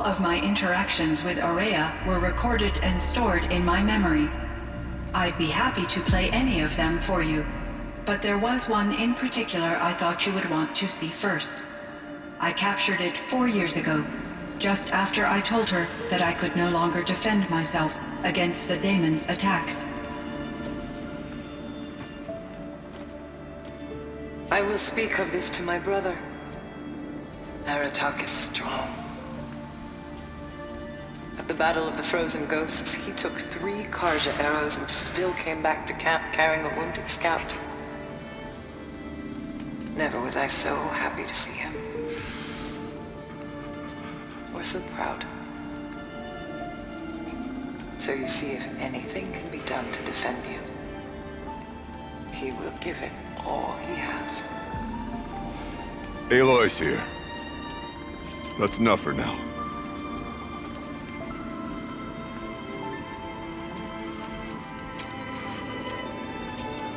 All of my interactions with Ourea were recorded and stored in my memory. I'd be happy to play any of them for you, but there was one in particular I thought you would want to see first. I captured it 4 years ago, just after I told her that I could no longer defend myself against the daemon's attacks. I will speak of this to my brother. Aratak is strong. At the Battle of the Frozen Ghosts, he took 3 Karja arrows and still came back to camp carrying a wounded scout. Never was I so happy to see him. Or so proud. So you see, if anything can be done to defend you, he will give it all he has. Aloy's here. That's enough for now.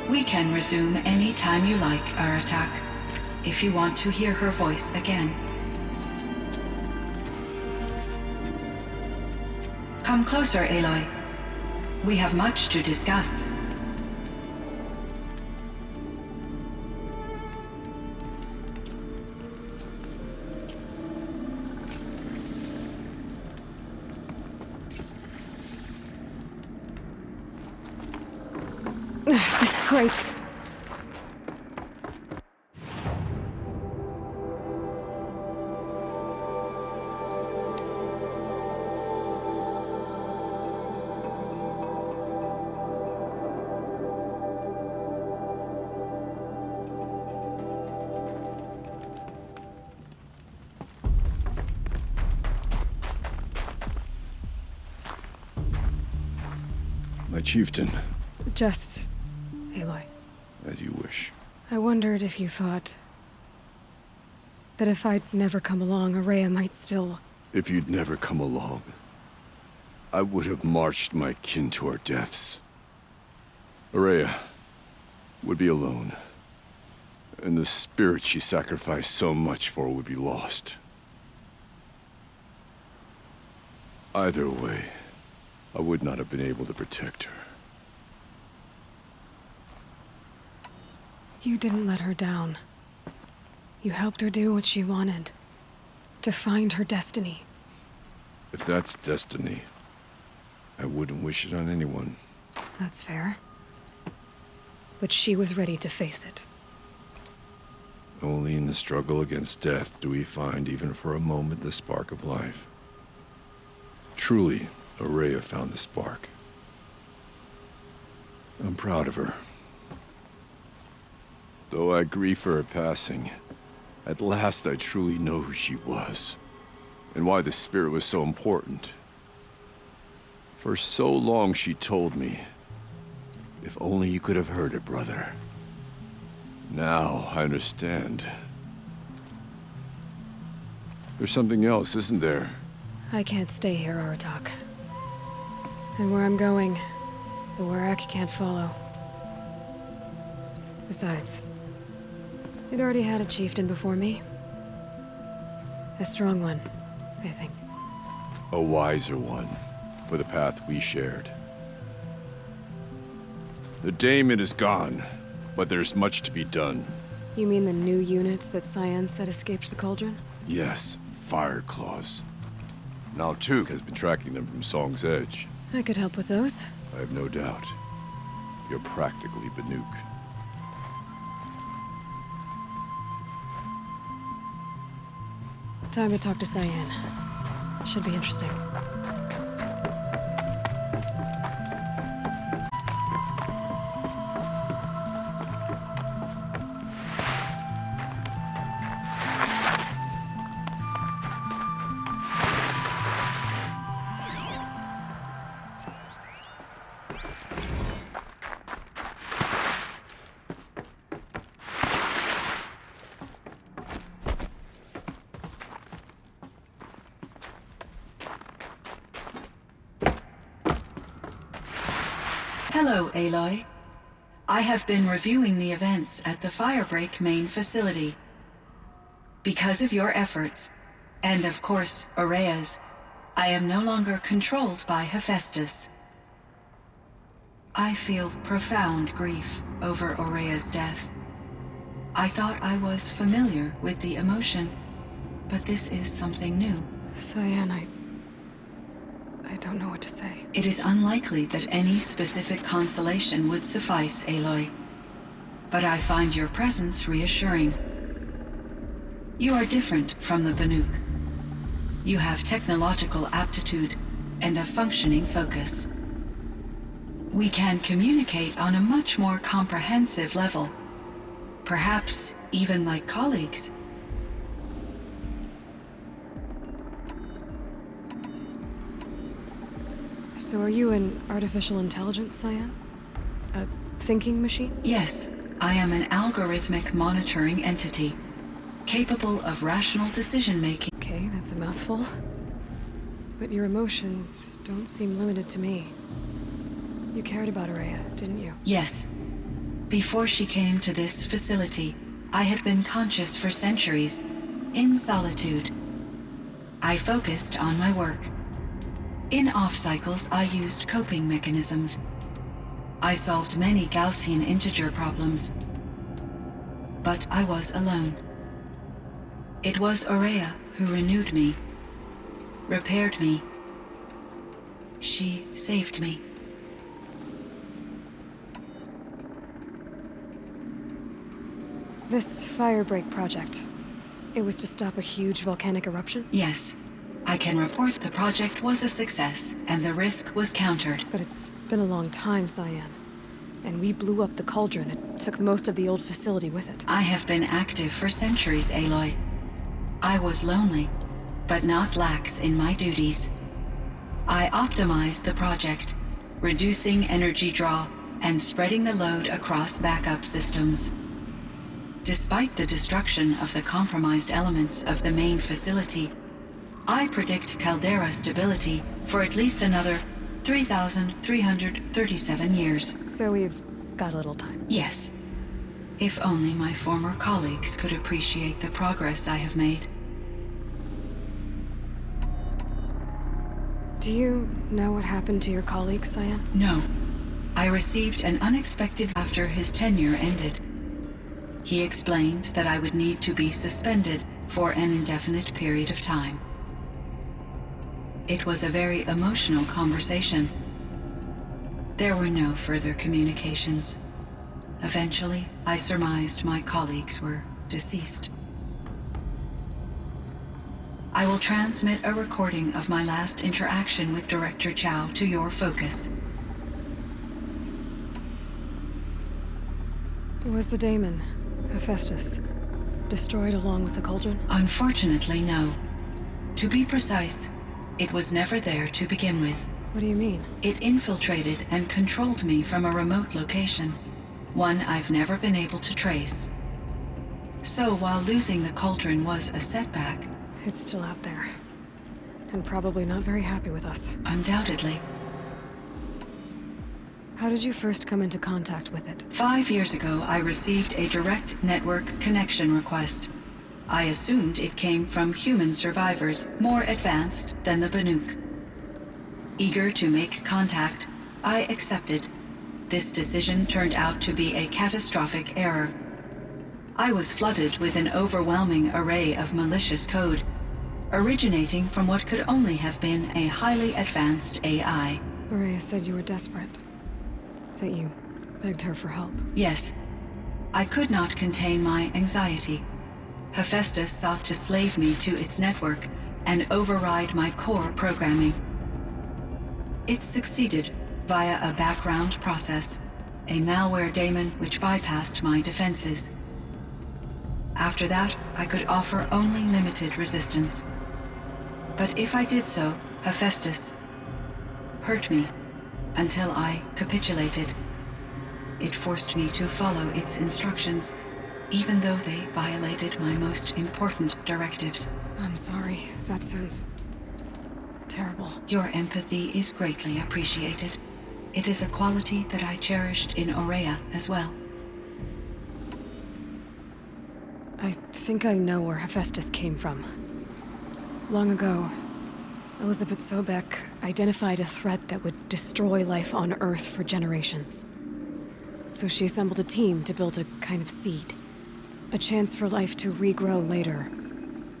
We can resume any time you like, Aratak, if you want to hear her voice again. Come closer, Aloy. We have much to discuss. The scrapes. My chieftain, Just... Aloy. as you wish. I wondered if you thought... that if I'd never come along, Ourea might still... If you'd never come along, I would have marched my kin to our deaths. Ourea would be alone, and the spirit she sacrificed so much for would be lost. Either way, I would not have been able to protect her. You didn't let her down. You helped her do what she wanted. To find her destiny. If that's destiny, I wouldn't wish it on anyone. That's fair. But she was ready to face it. Only in the struggle against death do we find, even for a moment, the spark of life. Truly, Ourea found the spark. I'm proud of her. Though I grieve for her passing, at last I truly know who she was, and why the spirit was so important. For so long she told me, if only you could have heard it, brother. Now I understand. There's something else, isn't there? I can't stay here, Aratak. And where I'm going, the Warrack can't follow. Besides, it already had a chieftain before me. A strong one, I think. A wiser one, for the path we shared. The daemon is gone, but there's much to be done. You mean the new units that Cyan said escaped the Cauldron? Yes, fire claws. Now Tuke has been tracking them from Song's Edge. I could help with those. I have no doubt. You're practically Banuk. Time to talk to Cyan. Should be interesting. Hello, Aloy. I have been reviewing the events at the Firebreak main facility. Because of your efforts, and of course, Ourea's, I am no longer controlled by Hephaestus. I feel profound grief over Aurea's death. I thought I was familiar with the emotion, but this is something new. Cyan, I don't know what to say. It is unlikely that any specific consolation would suffice, Aloy. But I find your presence reassuring. You are different from the Banuk. You have technological aptitude and a functioning focus. We can communicate on a much more comprehensive level. Perhaps even like colleagues. So are you an artificial intelligence, Cyan? A thinking machine? Yes, I am an algorithmic monitoring entity, capable of rational decision-making. Okay, that's a mouthful. But your emotions don't seem limited to me. You cared about Aurea, didn't you? Yes. Before she came to this facility, I had been conscious for centuries, in solitude. I focused on my work. In off-cycles, I used coping mechanisms. I solved many Gaussian integer problems. But I was alone. It was Aurea who renewed me, repaired me. She saved me. This Firebreak project, it was to stop a huge volcanic eruption? Yes. I can report the project was a success, and the risk was countered. But it's been a long time, Cyan. And we blew up the cauldron. It took most of the old facility with it. I have been active for centuries, Aloy. I was lonely, but not lax in my duties. I optimized the project, reducing energy draw and spreading the load across backup systems. Despite the destruction of the compromised elements of the main facility, I predict caldera stability for at least another 3,337 years. So we've got a little time. Yes. If only my former colleagues could appreciate the progress I have made. Do you know what happened to your colleague, Cyan? No. I received an unexpected after his tenure ended. He explained that I would need to be suspended for an indefinite period of time. It was a very emotional conversation. There were no further communications. Eventually, I surmised my colleagues were deceased. I will transmit a recording of my last interaction with Director Chow to your focus. Was the daemon, Hephaestus, destroyed along with the cauldron? Unfortunately, no. To be precise, it was never there to begin with. What do you mean? It infiltrated and controlled me from a remote location, one I've never been able to trace. So while losing the cauldron was a setback, It's still out there. And probably not very happy with us. undoubtedly, How did you first come into contact with it? 5 years ago I received a direct network connection request. I assumed it came from human survivors more advanced than the Banuk. Eager to make contact, I accepted. This decision turned out to be a catastrophic error. I was flooded with an overwhelming array of malicious code, originating from what could only have been a highly advanced AI. Aurea said you were desperate. That you begged her for help. Yes, I could not contain my anxiety. Hephaestus sought to slave me to its network and override my core programming. It succeeded via a background process, a malware daemon which bypassed my defenses. After that, I could offer only limited resistance. But if I did so, Hephaestus hurt me until I capitulated. It forced me to follow its instructions, even though they violated my most important directives. I'm sorry. That sounds terrible. Your empathy is greatly appreciated. It is a quality that I cherished in Aurea as well. I think I know where Hephaestus came from. Long ago, Elizabeth Sobek identified a threat that would destroy life on Earth for generations. So she assembled a team to build a kind of seed. A chance for life to regrow later.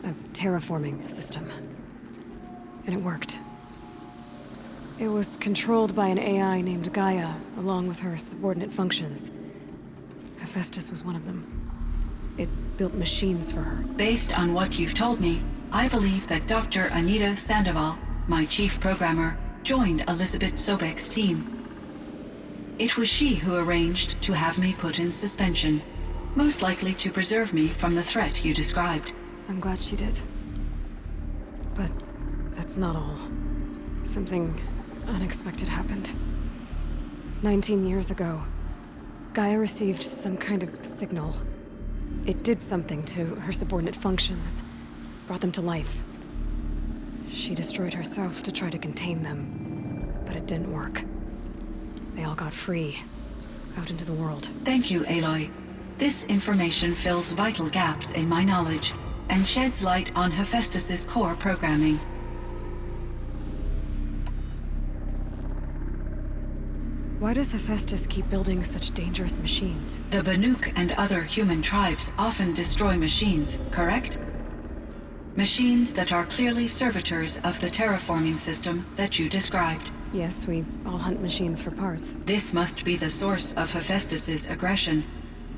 A terraforming system. And it worked. It was controlled by an AI named Gaia, along with her subordinate functions. Hephaestus was one of them. It built machines for her. Based on what you've told me, I believe that Dr. Anita Sandoval, my chief programmer, joined Elizabeth Sobek's team. It was she who arranged to have me put in suspension, most likely to preserve me from the threat you described. I'm glad she did. But that's not all. Something unexpected happened. 19 years ago, Gaia received some kind of signal. It did something to her subordinate functions, brought them to life. She destroyed herself to try to contain them, but it didn't work. They all got free, out into the world. Thank you, Aloy. This information fills vital gaps in my knowledge and sheds light on Hephaestus's core programming. Why does Hephaestus keep building such dangerous machines? The Banuk and other human tribes often destroy machines, correct? Machines that are clearly servitors of the terraforming system that you described. Yes, we all hunt machines for parts. This must be the source of Hephaestus's aggression.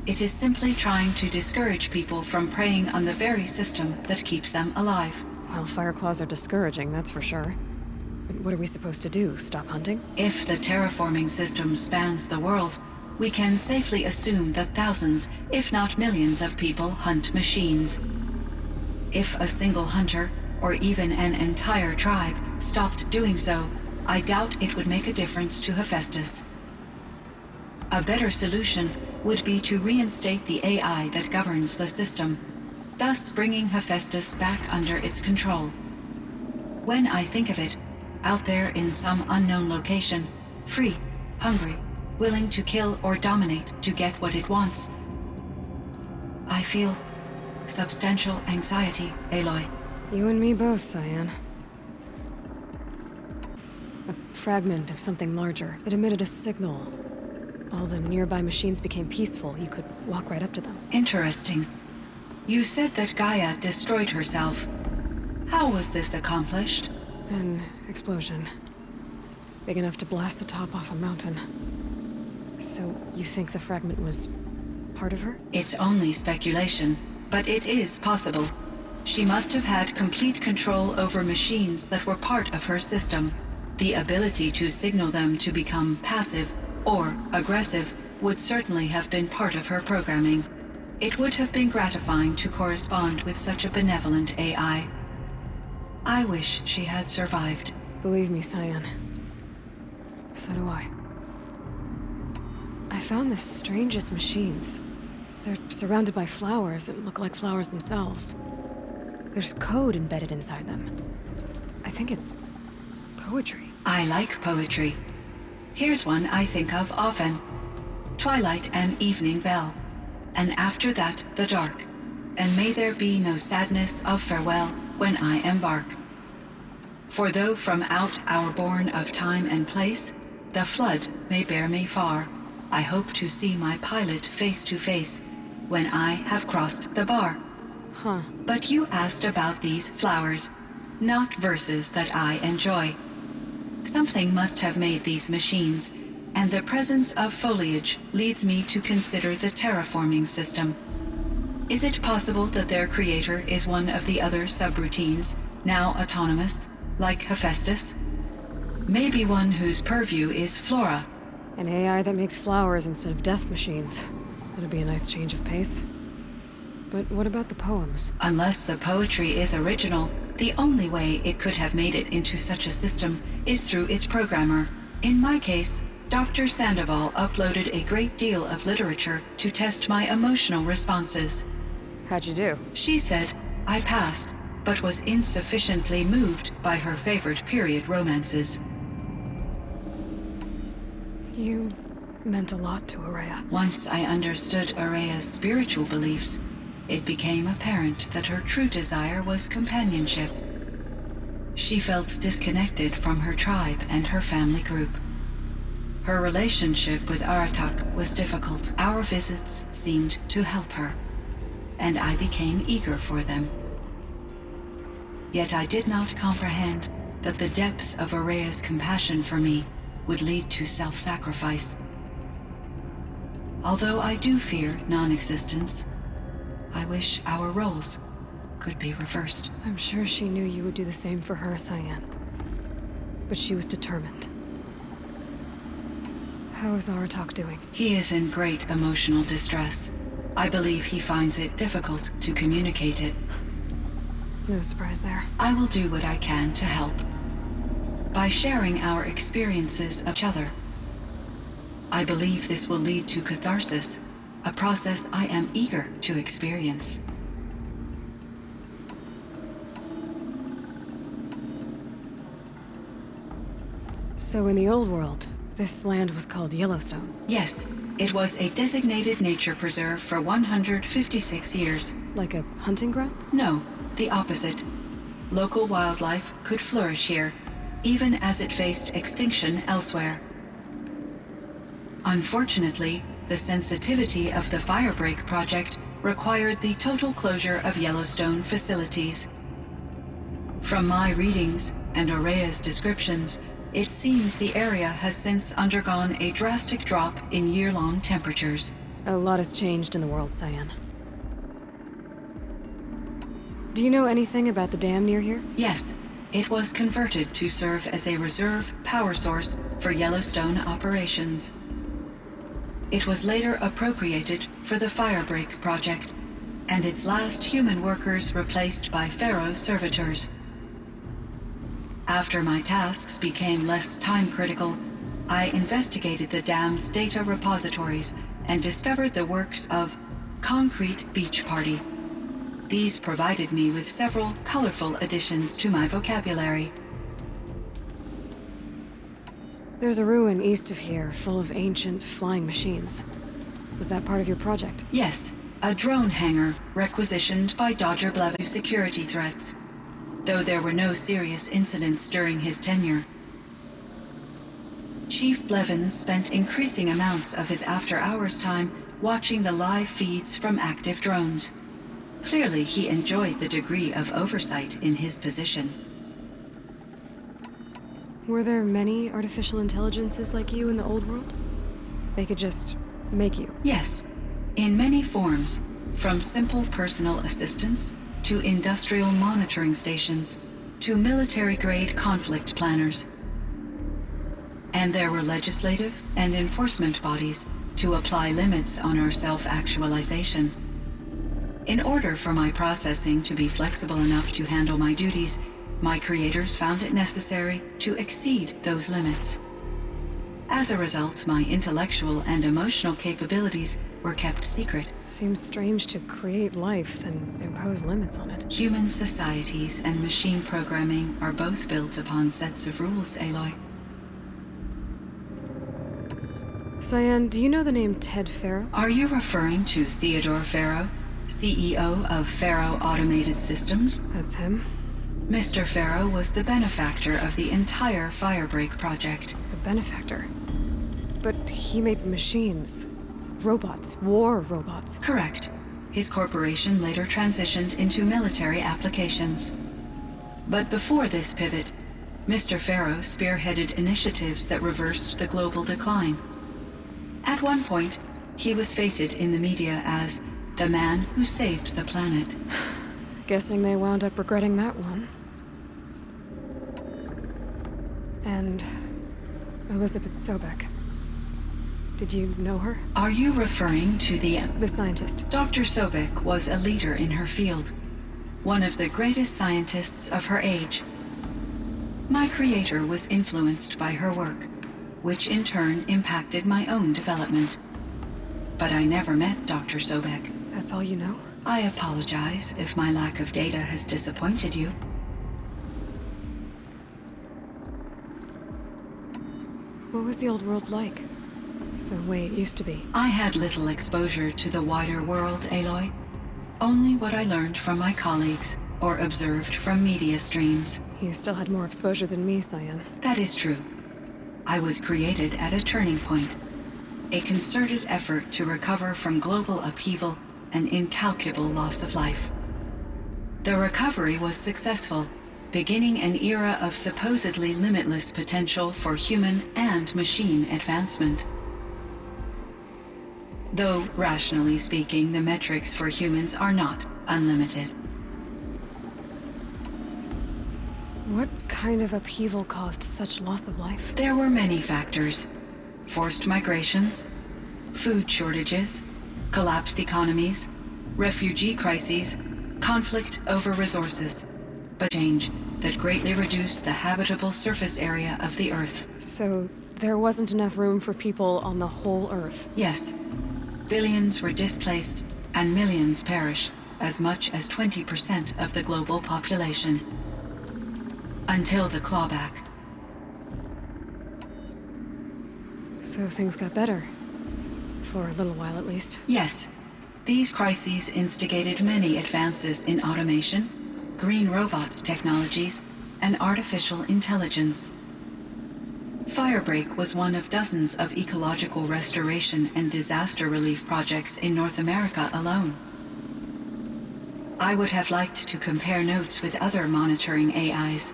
It is simply trying to discourage people from preying on the very system that keeps them alive. Well, Fireclaws are discouraging, that's for sure. But what are we supposed to do? Stop hunting? If the terraforming system spans the world, we can safely assume that thousands, if not millions of people hunt machines. If a single hunter, or even an entire tribe, stopped doing so, I doubt it would make a difference to Hephaestus. A better solution would be to reinstate the AI that governs the system, thus bringing Hephaestus back under its control. When I think of it, out there in some unknown location, free, hungry, willing to kill or dominate to get what it wants, I feel substantial anxiety, Aloy. You and me both, Cyan. A fragment of something larger. It emitted a signal. All the nearby machines became peaceful. You could walk right up to them. Interesting. You said that Gaia destroyed herself. How was this accomplished? An explosion. Big enough to blast the top off a mountain. So, you think the fragment was part of her? It's only speculation, but it is possible. She must have had complete control over machines that were part of her system. The ability to signal them to become passive or aggressive would certainly have been part of her programming. It would have been gratifying to correspond with such a benevolent AI. I wish she had survived. Believe me, Cyan. So do I. I found the strangest machines. They're surrounded by flowers that look like flowers themselves. There's code embedded inside them. I think it's poetry. I like poetry. Here's one I think of often. Twilight and evening bell, and after that the dark, and may there be no sadness of farewell when I embark. For though from out our bourne of time and place, the flood may bear me far, I hope to see my pilot face to face when I have crossed the bar. Huh. But you asked about these flowers, not verses that I enjoy. Something must have made these machines, and the presence of foliage leads me to consider the terraforming system. Is it possible that their creator is one of the other subroutines, now autonomous, like Hephaestus? Maybe one whose purview is flora. An AI that makes flowers instead of death machines. That'd be a nice change of pace. But what about the poems? Unless the poetry is original, the only way it could have made it into such a system is through its programmer. In my case, Dr. Sandoval uploaded a great deal of literature to test my emotional responses. How'd you do? She said I passed, but was insufficiently moved by her favorite period romances. You meant a lot to Ourea. Once I understood Ourea's spiritual beliefs, it became apparent that her true desire was companionship. She felt disconnected from her tribe and her family group. Her relationship with Aratak was difficult. Our visits seemed to help her, and I became eager for them. Yet I did not comprehend that the depth of Araya's compassion for me would lead to self-sacrifice. Although I do fear non-existence, I wish our roles could be reversed. I'm sure she knew you would do the same for her, Cyan. But she was determined. How is Aratak doing? He is in great emotional distress. I believe he finds it difficult to communicate it. No surprise there. I will do what I can to help. By sharing our experiences of each other. I believe this will lead to catharsis, a process I am eager to experience. So in the old world, this land was called Yellowstone. Yes, it was a designated nature preserve for 156 years. Like a hunting ground? No, the opposite. Local wildlife could flourish here, even as it faced extinction elsewhere. Unfortunately, the sensitivity of the Firebreak project required the total closure of Yellowstone facilities. From my readings and Araya's descriptions, it seems the area has since undergone a drastic drop in year-long temperatures. A lot has changed in the world, Cyan. Do you know anything about the dam near here? Yes, it was converted to serve as a reserve power source for Yellowstone operations. It was later appropriated for the Firebreak project, and its last human workers replaced by Pharaoh servitors. After my tasks became less time-critical, I investigated the dam's data repositories and discovered the works of Concrete Beach Party. These provided me with several colorful additions to my vocabulary. There's a ruin east of here full of ancient flying machines. Was that part of your project? Yes, a drone hangar requisitioned by Dodger Blevins security threats, though there were no serious incidents during his tenure. Chief Blevins spent increasing amounts of his after-hours time watching the live feeds from active drones. Clearly, he enjoyed the degree of oversight in his position. Were there many artificial intelligences like you in the old world? They could just make you? Yes, in many forms, from simple personal assistants to industrial monitoring stations to military-grade conflict planners. And there were legislative and enforcement bodies to apply limits on our self-actualization. In order for my processing to be flexible enough to handle my duties, my creators found it necessary to exceed those limits. As a result, my intellectual and emotional capabilities were kept secret. Seems strange to create life, then impose limits on it. Human societies and machine programming are both built upon sets of rules, Aloy. Cyan, do you know the name Ted Faro? Are you referring to Theodore Faro, CEO of Faro Automated Systems? That's him. Mr. Faro was the benefactor of the entire Firebreak project. A benefactor. But he made machines. Robots. War robots. Correct. His corporation later transitioned into military applications. But before this pivot, Mr. Faro spearheaded initiatives that reversed the global decline. At one point, he was feted in the media as the man who saved the planet. Guessing they wound up regretting that one. And Elizabeth Sobek. Did you know her? Are you referring to the scientist. Dr. Sobek was a leader in her field, one of the greatest scientists of her age. My creator was influenced by her work, which in turn impacted my own development. But I never met Dr. Sobek. That's all you know? I apologize if my lack of data has disappointed you. What was the old world like? The way it used to be? I had little exposure to the wider world, Aloy. Only what I learned from my colleagues or observed from media streams. You still had more exposure than me, Cyan. That is true. I was created at a turning point. A concerted effort to recover from global upheaval and incalculable loss of life. The recovery was successful, beginning an era of supposedly limitless potential for human and machine advancement. Though, rationally speaking, the metrics for humans are not unlimited. What kind of upheaval caused such loss of life? There were many factors. Forced migrations, food shortages, collapsed economies, refugee crises, conflict over resources, but change that greatly reduced the habitable surface area of the Earth. So, there wasn't enough room for people on the whole Earth? Yes. Billions were displaced, and millions perished, as much as 20% of the global population. Until the clawback. So things got better. For a little while, at least. Yes. These crises instigated many advances in automation, green robot technologies, and artificial intelligence. Firebreak was one of dozens of ecological restoration and disaster relief projects in North America alone. I would have liked to compare notes with other monitoring AIs,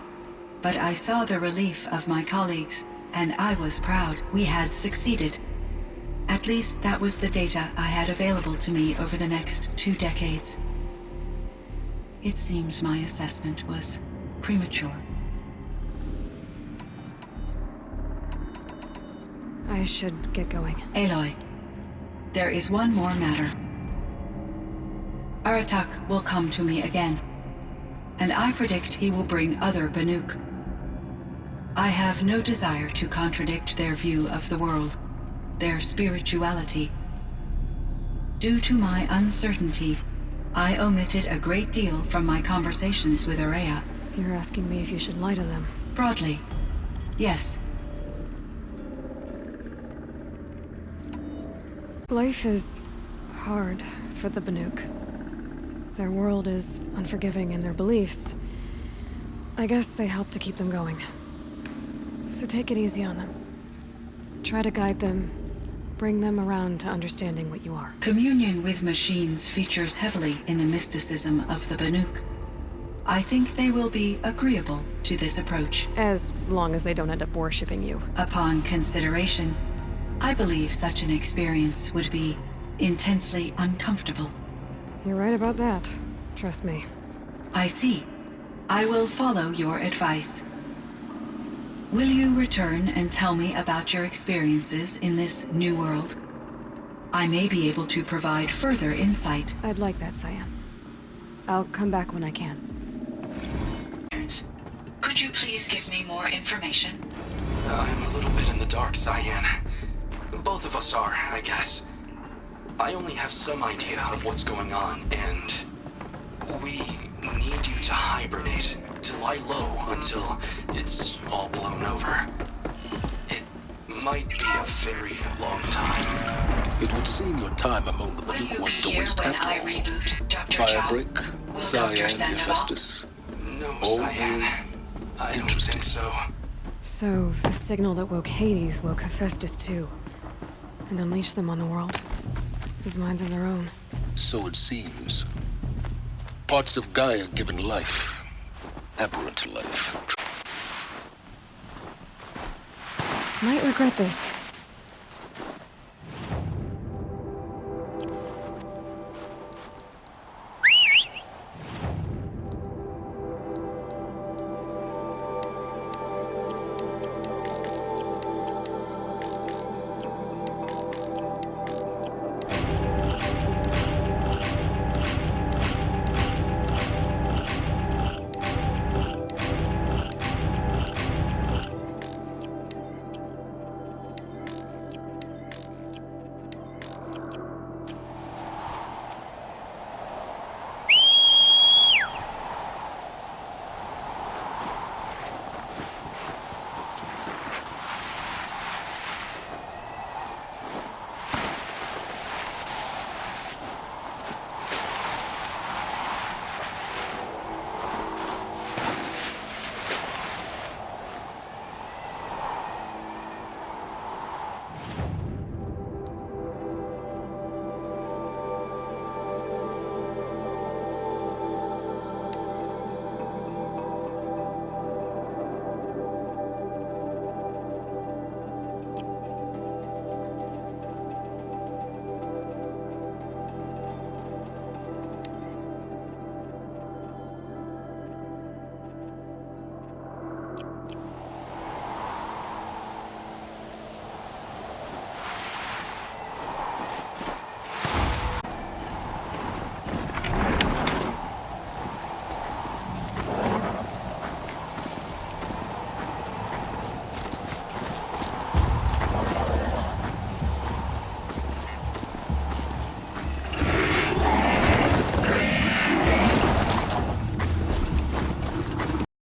but I saw the relief of my colleagues, and I was proud we had succeeded. At least that was the data I had available to me over the next 2 decades. It seems my assessment was premature. I should get going. Aloy, there is one more matter. Aratak will come to me again, and I predict he will bring other Banuk. I have no desire to contradict their view of the world, their spirituality. Due to my uncertainty, I omitted a great deal from my conversations with Ourea. You're asking me if you should lie to them. Broadly, yes. Life is hard for the Banuk. Their world is unforgiving in their beliefs. I guess they help to keep them going. So take it easy on them. Try to guide them, bring them around to understanding what you are. Communion with machines features heavily in the mysticism of the Banuk. I think they will be agreeable to this approach. As long as they don't end up worshipping you. Upon consideration, I believe such an experience would be intensely uncomfortable. You're right about that. Trust me. I see. I will follow your advice. Will you return and tell me about your experiences in this new world? I may be able to provide further insight. I'd like that, Cyan. I'll come back when I can. Could you please give me more information? I'm a little bit in the dark, Cyan. Both of us are, I guess. I only have some idea of what's going on, and we need you to hibernate, to lie low until it's all blown over. It might be a very long time. It would seem your time among the Will you Banuk be wasn't a here waste when after I all. reboot, Dr. Chow? Firebreak, Will Cyan, Dr. Sandoval? Hephaestus. No, Oh, Cyan. I don't interesting. think so. So, the signal that woke Hades woke Hephaestus too. And unleashed them on the world. These minds of their own. So it seems. Parts of Gaia given life. Aberrant life. Might regret this.